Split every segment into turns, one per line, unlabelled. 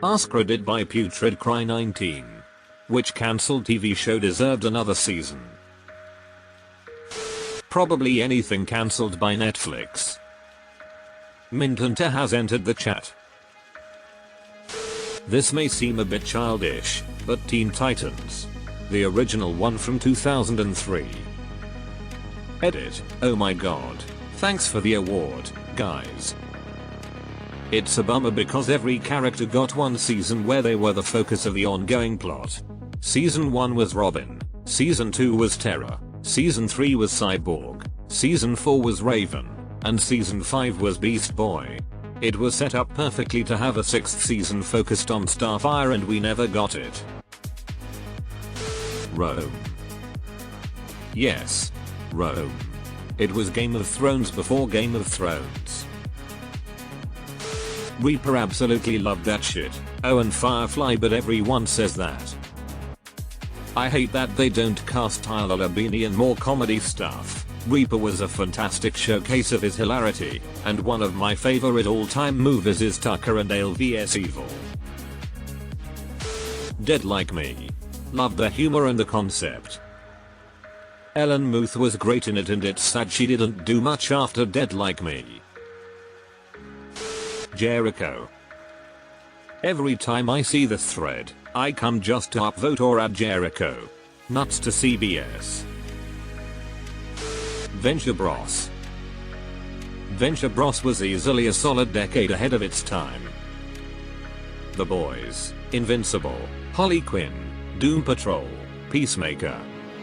AskReddit by Putrid Cry 19. Which cancelled TV show deserved another season? Probably anything cancelled by Netflix. Mintunter has entered the chat. This may seem a bit childish, but Teen Titans. The original one from 2003. Edit, oh my god. Thanks for the award, guys. It's a bummer because every character got one season where they were the focus of the ongoing plot. Season 1 was Robin, Season 2 was Terra, Season 3 was Cyborg, Season 4 was Raven, and Season 5 was Beast Boy. It was set up perfectly to have a 6th season focused on Starfire and we never got it. Rome. Yes. Rome. It was Game of Thrones before Game of Thrones. Reaper absolutely loved that shit. Oh, and Firefly, but everyone says that. I hate that they don't cast Tyler Labine in more comedy stuff. Reaper was a fantastic showcase of his hilarity, and one of my favorite all-time movies is Tucker and Dale vs Evil. Dead Like Me. Loved the humor and the concept. Ellen Muth was great in it, and it's sad she didn't do much after Dead Like Me. Jericho. Every time I see this thread, I come just to upvote or add Jericho. Nuts to CBS. Venture Bros. Venture Bros was easily a solid decade ahead of its time. The Boys, Invincible, Harley Quinn, Doom Patrol, Peacemaker.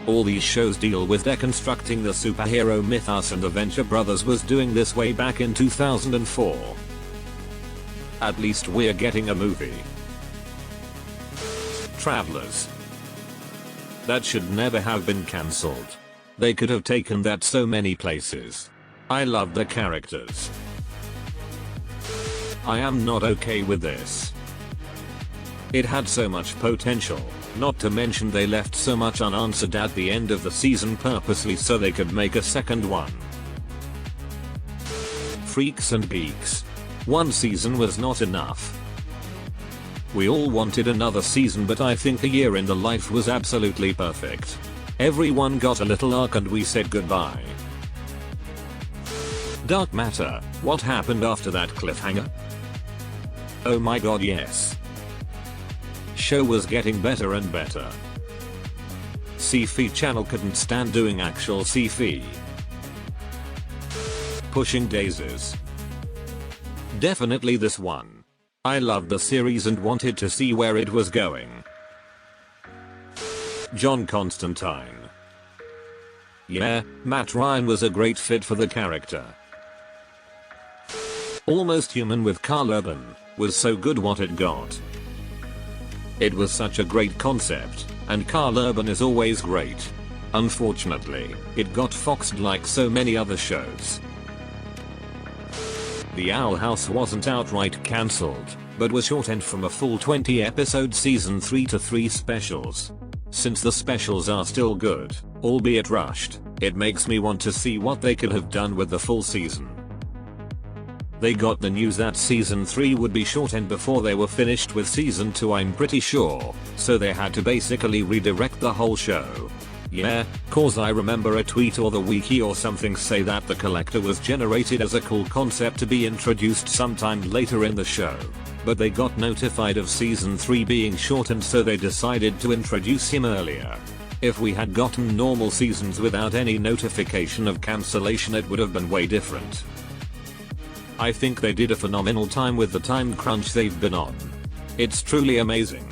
All these shows deal with deconstructing the superhero mythos, and the Venture Brothers was doing this way back in 2004. At least we're getting a movie. Travelers. That should never have been cancelled. They could have taken that so many places. I love the characters. I am not okay with this. It had so much potential, not to mention they left so much unanswered at the end of the season purposely so they could make a second one. Freaks and Geeks. One season was not enough. We all wanted another season, but I think a year in the life was absolutely perfect. Everyone got a little arc and we said goodbye. Dark Matter, what happened after that cliffhanger? Oh my god, yes. Show was getting better and better. Sci-Fi Channel couldn't stand doing actual sci-fi. Pushing Daisies. Definitely this one. I loved the series and wanted to see where it was going. John Constantine. Yeah, Matt Ryan was a great fit for the character. Almost Human with Karl Urban was so good what it got. It was such a great concept, and Karl Urban is always great. Unfortunately, it got foxed like so many other shows. The Owl House wasn't outright cancelled, but was shortened from a full 20 episode season 3 to 3 specials. Since the specials are still good, albeit rushed, it makes me want to see what they could have done with the full season. They got the news that season 3 would be shortened before they were finished with season 2, I'm pretty sure, so they had to basically redirect the whole show. Yeah, cause I remember a tweet or the wiki or something say that the Collector was generated as a cool concept to be introduced sometime later in the show. But they got notified of season 3 being shortened, so they decided to introduce him earlier. If we had gotten normal seasons without any notification of cancellation, it would have been way different. I think they did a phenomenal time with the time crunch they've been on. It's truly amazing.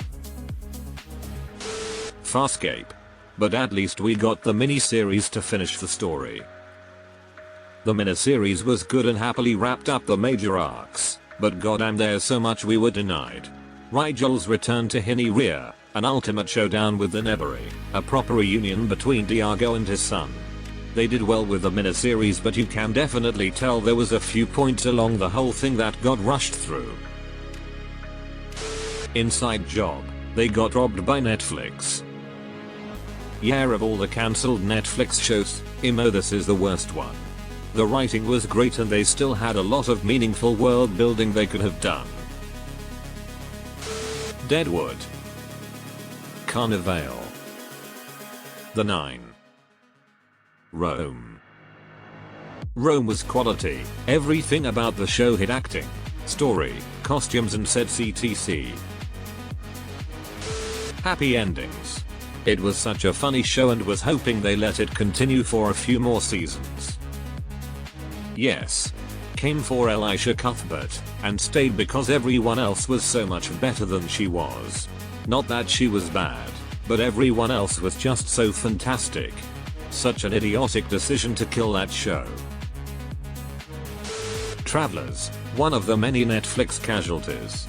Farscape. But at least we got the miniseries to finish the story. The miniseries was good and happily wrapped up the major arcs, but goddamn, there's so much we were denied. Rigel's return to Hyneria, an ultimate showdown with the Nebari, a proper reunion between Diago and his son. They did well with the miniseries, but you can definitely tell there was a few points along the whole thing that got rushed through. Inside Job. They got robbed by Netflix. Yeah, of all the cancelled Netflix shows, this is the worst one. The writing was great and they still had a lot of meaningful world building they could have done. Deadwood. Carnival. The 9. Rome. Rome was quality. Everything about the show hit: acting, story, costumes and sets etc. Happy endings. It was such a funny show and was hoping they let it continue for a few more seasons. Yes. Came for Elisha Cuthbert, and stayed because everyone else was so much better than she was. Not that she was bad, but everyone else was just so fantastic. Such an idiotic decision to kill that show. Travelers, one of the many Netflix casualties.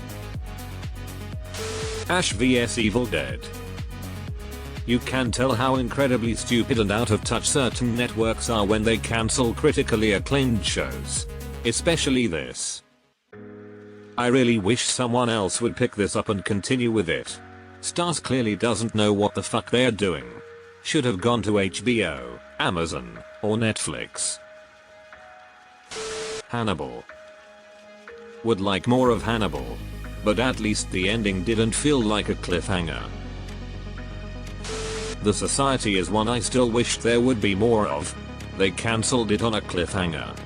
Ash vs Evil Dead. You can tell how incredibly stupid and out of touch certain networks are when they cancel critically acclaimed shows. Especially this. I really wish someone else would pick this up and continue with it. Starz clearly doesn't know what the fuck they're doing. Should have gone to HBO, Amazon, or Netflix. Hannibal. Would like more of Hannibal. But at least the ending didn't feel like a cliffhanger. The Society is one I still wish there would be more of. They cancelled it on a cliffhanger.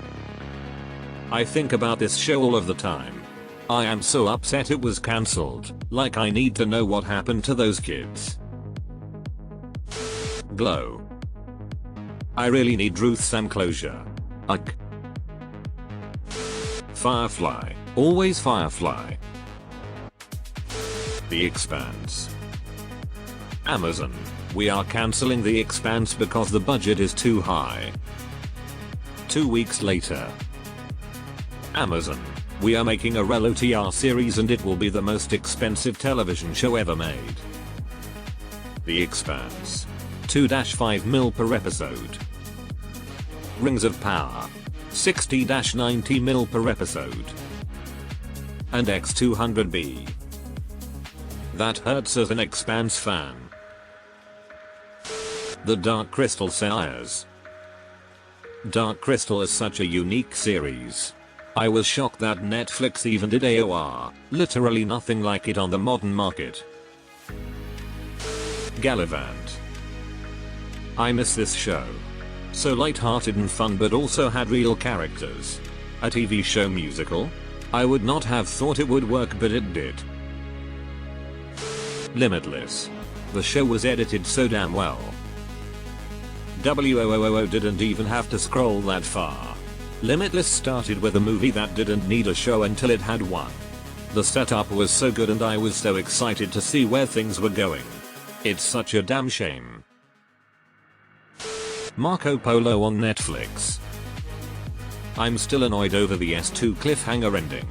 I think about this show all of the time. I am so upset it was cancelled, like I need to know what happened to those kids. Glow. I really need Ruth Sam closure. Ugh. Firefly. Always Firefly. The Expanse. Amazon. We are cancelling The Expanse because the budget is too high. 2 weeks later. Amazon. We are making a real OTR series and it will be the most expensive television show ever made. The Expanse. 2-5 mil per episode. Rings of Power. 60-90 mil per episode. And X200B. That hurts as an Expanse fan. The Dark Crystal Sires. Dark Crystal is such a unique series. I was shocked that Netflix even did AOR, literally nothing like it on the modern market. Gallivant. I miss this show. So light-hearted and fun but also had real characters. A TV show musical? I would not have thought it would work but it did. Limitless. The show was edited so damn well. WOOO didn't even have to scroll that far. Limitless started with a movie that didn't need a show until it had one. The setup was so good and I was so excited to see where things were going. It's such a damn shame. Marco Polo on Netflix. I'm still annoyed over the S2 cliffhanger ending.